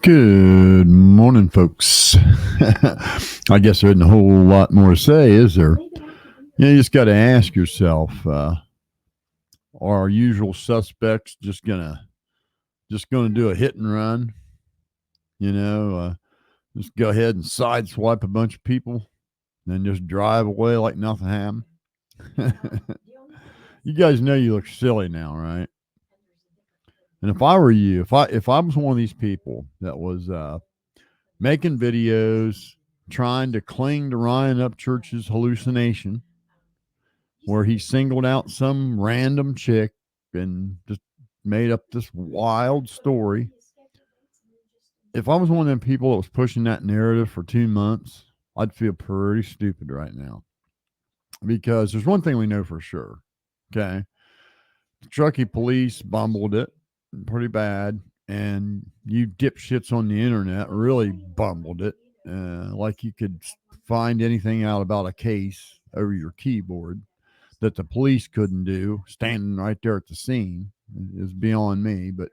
Good morning, folks. I guess there isn't a whole lot more to say, is there? You just got to ask yourself: are our usual suspects just gonna do a hit and run? You know, just go ahead and sideswipe a bunch of people, and then just drive away like nothing happened. You guys know you look silly now, right? And if I were you, if I was one of these people that was making videos trying to cling to Ryan Upchurch's hallucination, where he singled out some random chick and just made up this wild story. If I was one of them people that was pushing that narrative for 2 months, I'd feel pretty stupid right now. Because there's one thing we know for sure. Okay. The Truckee police bumbled it pretty bad. And you dipshits on the internet really bumbled it. Like you could find anything out about a case over your keyboard that the police couldn't do standing right there at the scene is beyond me. But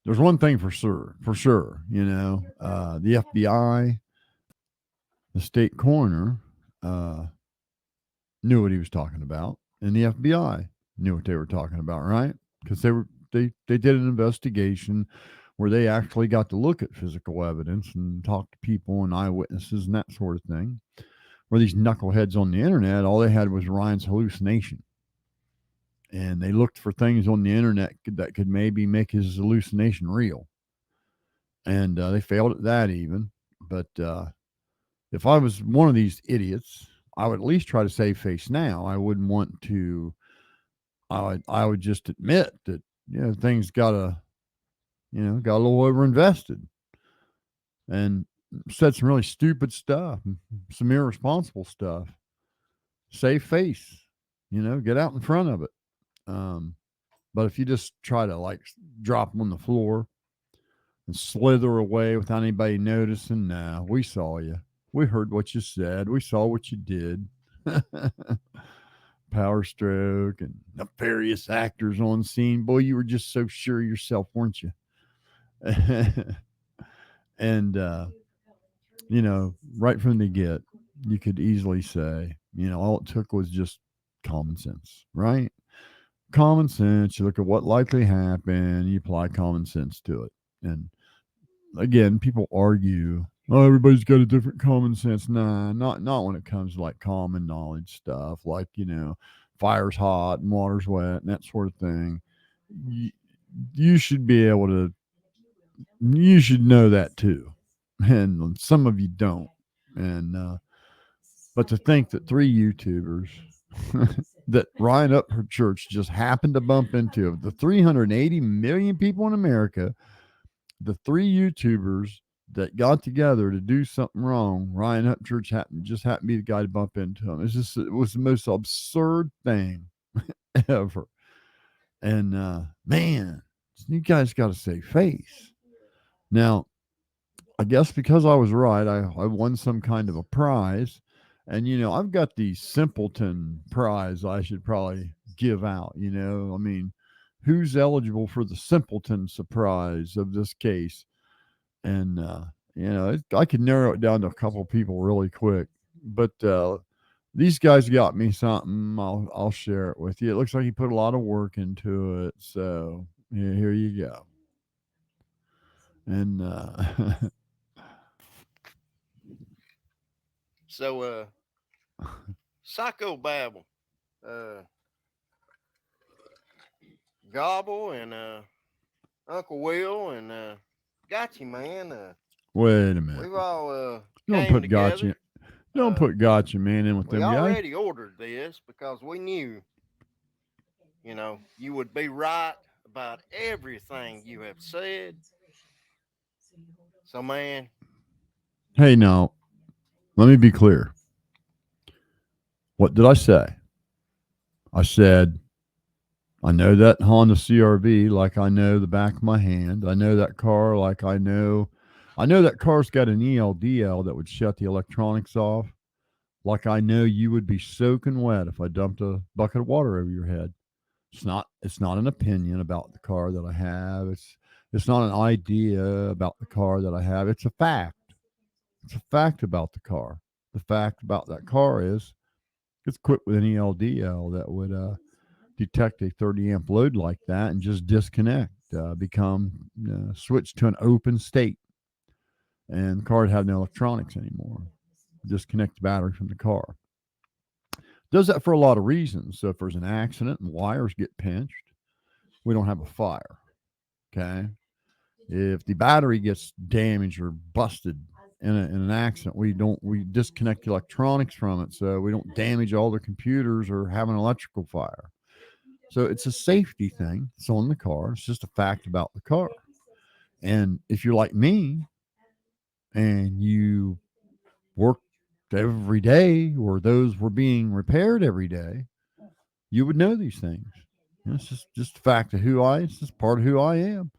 there's one thing for sure, the FBI, the state coroner, knew what he was talking about, and the FBI knew what they were talking about, right? Because they did an investigation where they actually got to look at physical evidence and talk to people and eyewitnesses and that sort of thing. Where these knuckleheads on the internet, all they had was Ryan's hallucination. And they looked for things on the internet that could maybe make his hallucination real. And they failed at that even. But if I was one of these idiots, I would at least try to save face now. I wouldn't want to. I would just admit that things got a little overinvested, and said some really stupid stuff, some irresponsible stuff. Save face, get out in front of it. But if you just try to like drop them on the floor and slither away without anybody noticing, nah, we saw you. We heard what you said. We saw what you did. Power stroke and nefarious actors on scene. Boy, you were just so sure of yourself, weren't you? And, right from the get, you could easily say, all it took was just common sense, right? Common sense. You look at what likely happened, you apply common sense to it. And again, people argue, oh, everybody's got a different common sense. Nah, not when it comes to like common knowledge stuff, like, fire's hot and water's wet and that sort of thing. You should be able to, you should know that too. And some of you don't. And, but to think that 3 YouTubers that Ryan Upchurch just happened to bump into, of the 380 million people in America, the 3 YouTubers that got together to do something wrong, Ryan Upchurch happened to be the guy to bump into him. It was the most absurd thing ever. And man, you guys got to save face. Now, I guess because I was right, I won some kind of a prize. And, I've got the simpleton prize I should probably give out, I mean, who's eligible for the simpleton surprise of this case? And, I could narrow it down to a couple of people really quick. But these guys got me something. I'll share it with you. It looks like you put a lot of work into it. So here you go. And So, Psychobabble, Gobble, and Uncle Will, and Gotcha, man. wait a minute. We've all Don't came put together. Gotcha. Don't put Gotcha Man in with We them guys. already ordered this because we knew, you would be right about everything you have said. So, man. Hey, now, let me be clear. What did I say? I said, I know that Honda CRV like I know the back of my hand. I know that car like I know that car's got an ELDL that would shut the electronics off. Like I know you would be soaking wet if I dumped a bucket of water over your head. It's not an opinion about the car that I have. It's not an idea about the car that I have. It's a fact. It's a fact about the car. The fact about that car is it's equipped with an ELDL that would detect a 30 amp load like that and just disconnect, become switch to an open state, and the car would have no electronics anymore. Disconnect the battery from the car. Does that for a lot of reasons. So if there's an accident and wires get pinched, we don't have a fire. Okay. If the battery gets damaged or busted in an accident, we disconnect the electronics from it so we don't damage all the computers or have an electrical fire. So it's a safety thing. It's on the car. It's just a fact about the car. And if you're like me and you work every day or those were being repaired every day, you would know these things. It's just a fact of who I. It's just part of who I am.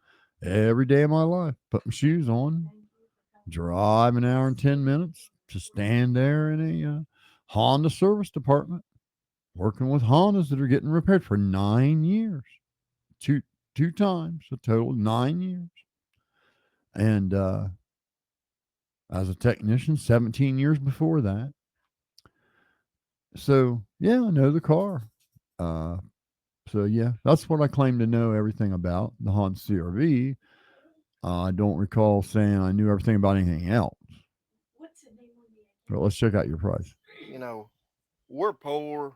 Every day of my life, put my shoes on, drive an hour and 10 minutes to stand there in a Honda service department, working with Hondas that are getting repaired for 9 years, two times, a total of 9 years, and as a technician, 17 years before that. So yeah, I know the car. Uh, so yeah, that's what I claim to know everything about the Honda CRV. I don't recall saying I knew everything about anything else. But let's check out your price. You know, we're poor.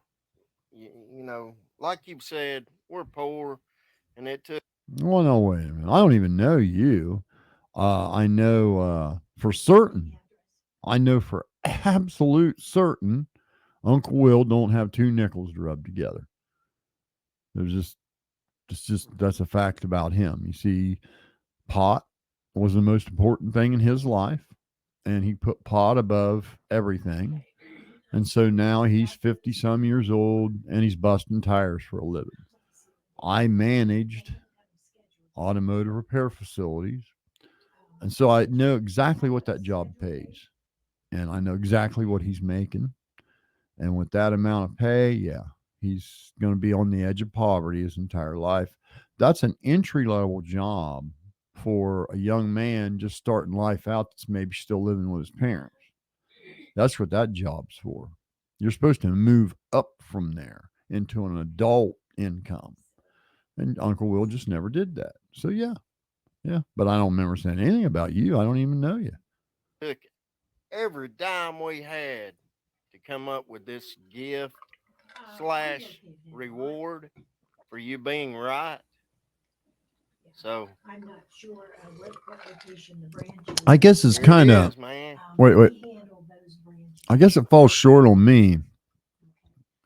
You know, like you said, we're poor, and it took. Well, no, wait a minute. I don't even know you. I know for certain. I know for absolute certain Uncle Will don't have two nickels to rub together. There's just it's just that's a fact about him. You see, pot was the most important thing in his life, and he put pot above everything. And so now he's 50 some years old and he's busting tires for a living. I managed automotive repair facilities. And so I know exactly what that job pays. And I know exactly what he's making. And with that amount of pay, yeah, he's going to be on the edge of poverty his entire life. That's an entry level job for a young man just starting life out that's maybe still living with his parents. That's what that job's for. You're supposed to move up from there into an adult income. And Uncle Will just never did that. So, yeah, yeah. But I don't remember saying anything about you. I don't even know you. Took every dime we had to come up with this gift slash reward for you being right. So I guess it's here it kind of, is, man. wait. I guess it falls short on me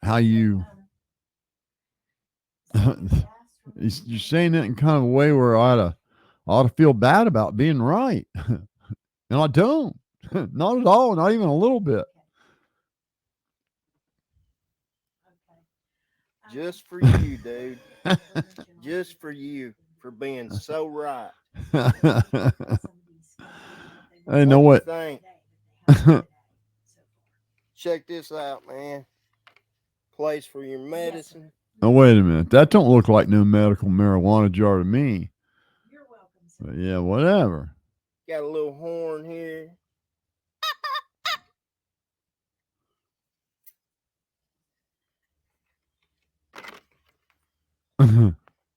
how you, you're saying it in kind of a way where I ought to feel bad about being right. And I don't. Not at all. Not even a little bit. Just for you, dude. Just for you for being so right. Hey, know What do you what? think? Check this out, man. Place for your medicine. Oh, wait a minute. That don't look like no medical marijuana jar to me. But yeah, whatever. Got a little horn here.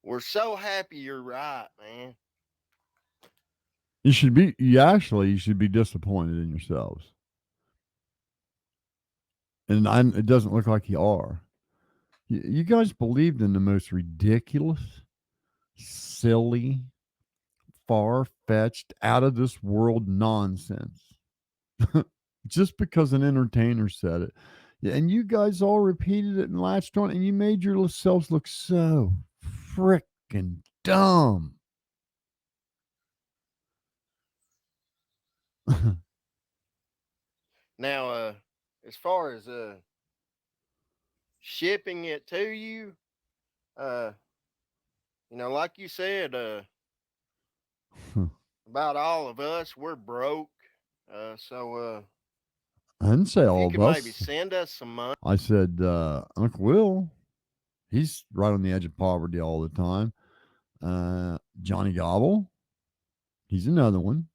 We're so happy you're right, man. you should be disappointed in yourselves. And it doesn't look like you are. You guys believed in the most ridiculous, silly, far fetched, out of this world nonsense. Just because an entertainer said it. Yeah, and you guys all repeated it and latched on, and you made yourselves look so frickin' dumb. Now, as far as shipping it to you, uh, like you said, about all of us, we're broke. So I didn't say if you all of could maybe us. send us some money. I said Uncle Will, he's right on the edge of poverty all the time. Johnny Gobble, He's another one.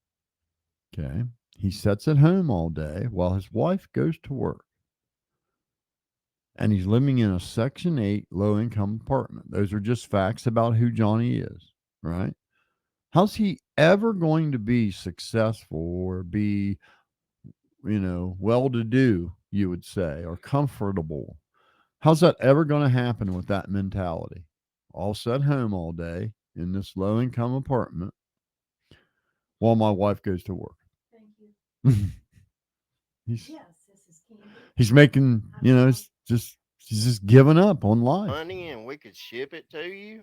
Okay. He sits at home all day while his wife goes to work. And he's living in a Section 8 low income apartment. Those are just facts about who Johnny is, right? How's he ever going to be successful or be, well to do, you would say, or comfortable? How's that ever going to happen with that mentality? All set home all day in this low income apartment while my wife goes to work. he's he's making, it's just he's just giving up on life. Money and we could ship it to you.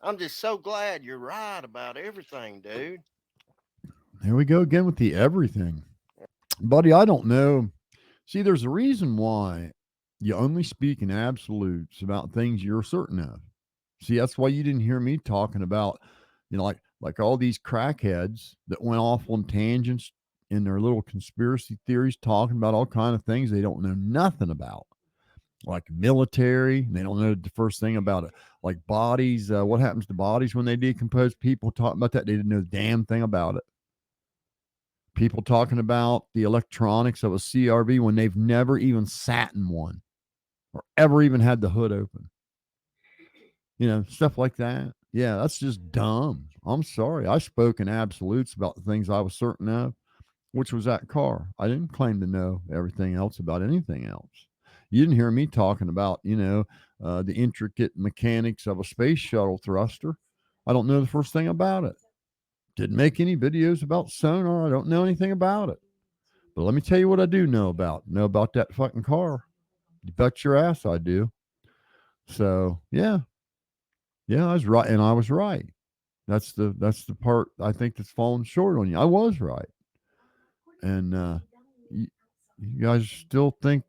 I'm just so glad you're right about everything, dude. Here we go again with the everything. Buddy, I don't know. See, there's a reason why you only speak in absolutes about things you're certain of. See, that's why you didn't hear me talking about, like all these crackheads that went off on tangents in their little conspiracy theories, talking about all kind of things they don't know nothing about, like military. They don't know the first thing about it, like bodies. What happens to bodies when they decompose? People talking about that. They didn't know the damn thing about it. People talking about the electronics of a CRV when they've never even sat in one or ever even had the hood open. Stuff like that. Yeah, that's just dumb. I'm sorry. I spoke in absolutes about the things I was certain of, which was that car. I didn't claim to know everything else about anything else. You didn't hear me talking about, the intricate mechanics of a space shuttle thruster. I don't know the first thing about it. Didn't make any videos about sonar. I don't know anything about it. But let me tell you what I do know about. Know about that fucking car. You bet your ass I do. So yeah, yeah, I was right, and I was right. That's the part I think that's falling short on you. I was right, and you, you guys still think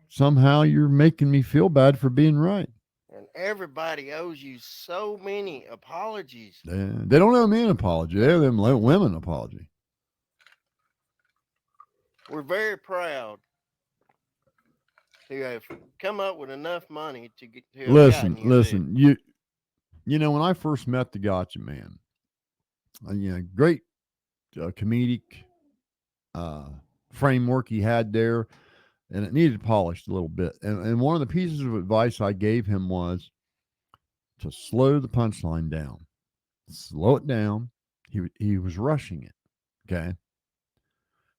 somehow you're making me feel bad for being right. And everybody owes you so many apologies. They don't owe me an apology. They owe them women apology. We're very proud to have come up with enough money to have Listen, gotten you this. listen. When I first met the Gotcha Man, great comedic uh, framework he had there, and it needed polished a little bit. And one of the pieces of advice I gave him was to slow the punchline down, slow it down. He was rushing it. Okay,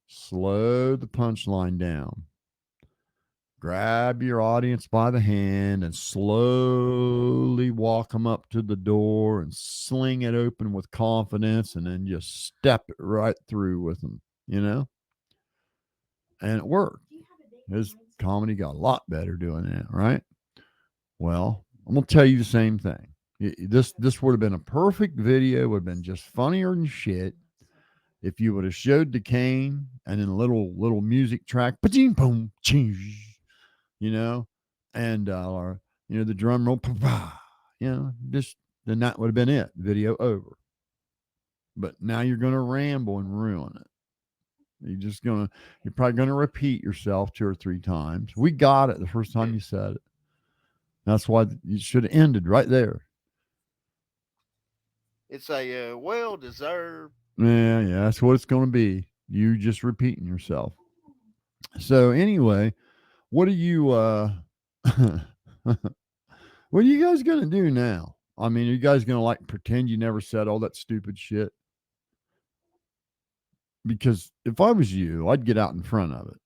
slow the punchline down. Grab your audience by the hand and slowly walk them up to the door and sling it open with confidence, and then just step it right through with them. You know, and it worked. His comedy got a lot better doing that, right? Well, I'm gonna tell you the same thing. This would have been a perfect video. Would have been just funnier than shit if you would have showed the cane and then a little music track, boom, boom, you know, and or the drum roll, just then that would have been it. Video over. But now you're gonna ramble and ruin it. You're probably gonna repeat yourself 2 or 3 times. We got it the first time you said it. That's why you should have ended right there. It's a well deserved. Yeah, that's what it's going to be. You just repeating yourself. So anyway, what are you what are you guys going to do now? I mean, are you guys going to like pretend you never said all that stupid shit? Because if I was you, I'd get out in front of it.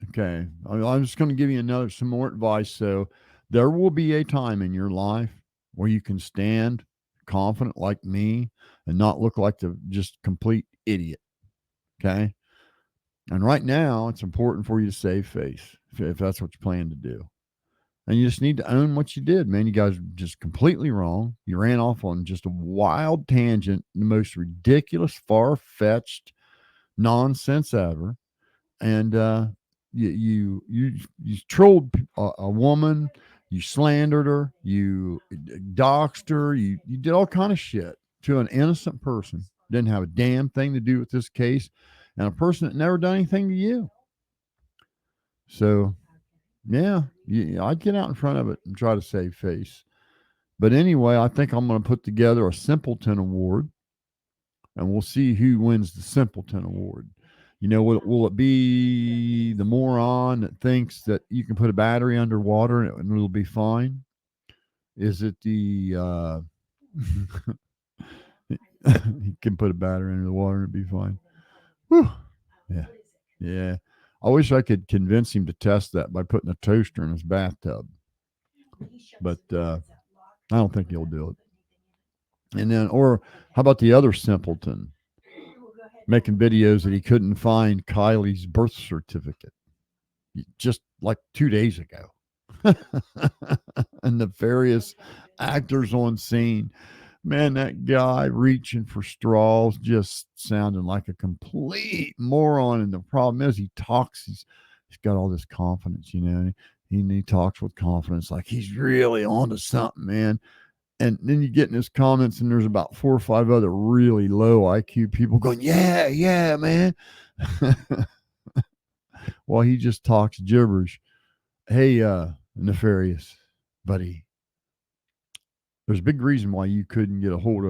Okay. I'm just going to give you some more advice. So there will be a time in your life where you can stand confident like me and not look like the just complete idiot. Okay. And right now, it's important for you to save face if that's what you plan to do. And you just need to own what you did, man. You guys are just completely wrong. You ran off on just a wild tangent, the most ridiculous, far fetched nonsense ever. And you trolled a woman, you slandered her, you doxed her, you did all kind of shit to an innocent person. Didn't have a damn thing to do with this case, and a person that never done anything to you. So yeah, I'd get out in front of it and try to save face. But anyway, I think I'm going to put together a simpleton award. and we'll see who wins the simpleton award. Will it be the moron that thinks that you can put a battery underwater and it'll be fine? Is it the he can put a battery under the water and it'll be fine? Whew. Yeah, yeah. I wish I could convince him to test that by putting a toaster in his bathtub, but I don't think he'll do it. And then, or how about the other simpleton making videos that he couldn't find Kylie's birth certificate just like 2 days ago? And the various actors on scene, man, that guy reaching for straws just sounding like a complete moron. And the problem is, he's got all this confidence, he talks with confidence like he's really onto something, man. And then you get in his comments, and there's about 4 or 5 other really low IQ people going, "Yeah, yeah, man," while he just talks gibberish. Hey, nefarious buddy, there's a big reason why you couldn't get a hold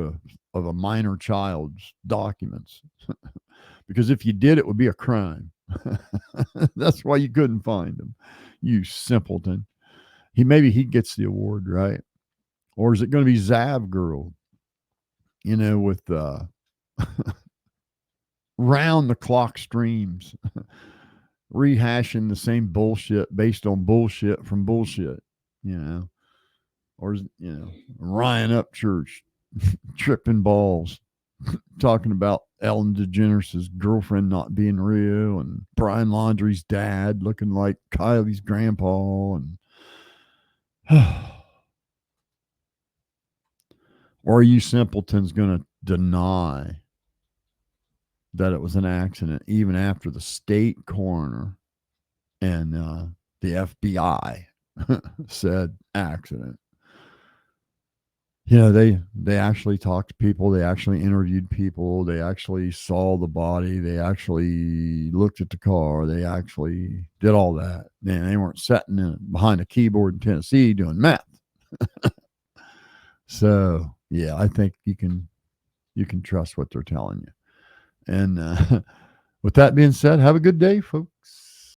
of a minor child's documents, because if you did, it would be a crime. That's why you couldn't find them, you simpleton. He gets the award, right? Or is it going to be Zav Girl? With round the clock streams, rehashing the same bullshit based on bullshit from bullshit, you know, or Ryan Upchurch tripping balls, talking about Ellen DeGeneres' girlfriend not being real, and Brian Laundrie's dad looking like Kylie's grandpa, and or are you simpletons going to deny that it was an accident even after the state coroner and the FBI said accident? They actually talked to people, they actually interviewed people, they actually saw the body, they actually looked at the car, they actually did all that. Man, they weren't sitting behind a keyboard in Tennessee doing math. So yeah, I think you can trust what they're telling you. And with that being said, have a good day, folks.